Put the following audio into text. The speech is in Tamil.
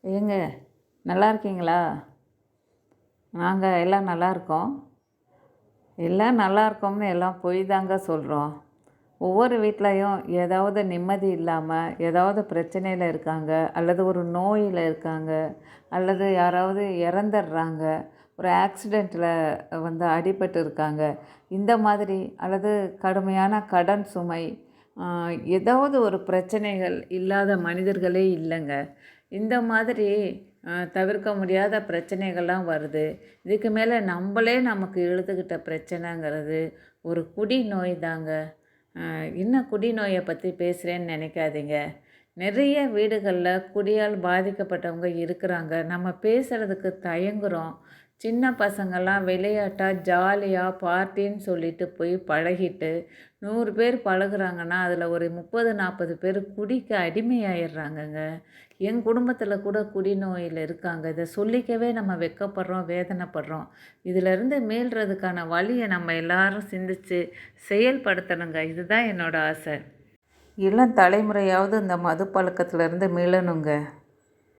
ஏங்க, நல்லா இருக்கீங்களா? நாங்கள் எல்லாம் நல்லா இருக்கோம். எல்லாம் நல்லா இருக்கோம்னு எல்லாம் பொய் தாங்க சொல்கிறோம். ஒவ்வொரு வீட்லேயும் ஏதாவது நிம்மதி இல்லாமல் ஏதாவது பிரச்சனையில் இருக்காங்க, அல்லது ஒரு நோயில் இருக்காங்க, அல்லது யாராவது இறந்துடுறாங்க, ஒரு ஆக்சிடெண்ட்டில் அடிபட்டு இருக்காங்க. இந்த மாதிரி அல்லது கடுமையான கடன் சுமை, ஏதாவது ஒரு பிரச்சனைகள் இல்லாத மனிதர்களே இல்லைங்க. இந்த மாதிரி தவிர்க்க முடியாத பிரச்சனைகள்லாம் வருது. இதுக்கு மேலே நம்மளே நமக்கு இழுத்துக்கிட்ட பிரச்சனைங்கிறது ஒரு குடி நோய் தாங்க. என்ன குடி நோயை பற்றி பேசுகிறேன்னு நினைக்காதீங்க. நிறைய வீடுகளில் குடியால் பாதிக்கப்பட்டவங்க இருக்கிறாங்க. நம்ம பேசுகிறதுக்கு தயங்குறோம். சின்ன பசங்கள்லாம் விளையாட்டாக ஜாலியாக பார்ட்டின்னு சொல்லிட்டு போய் பழகிட்டு 100 பேர் பழகுறாங்கன்னா அதில் ஒரு 30-40 பேர் குடிக்க அடிமையாயிடுறாங்கங்க. என் குடும்பத்தில் கூட குடிநோயில் இருக்காங்க. இதை சொல்லிக்கவே நம்ம வெட்கப்படுறோம், வேதனைப்படுறோம். இதிலிருந்து மீள்றதுக்கான வழியை நம்ம எல்லாரும் சிந்தித்து செயல்படுத்தணுங்க. இதுதான் என்னோட ஆசை. இளம் தலைமுறையாவது இந்த மது பழக்கத்திலேருந்து மீளணுங்க.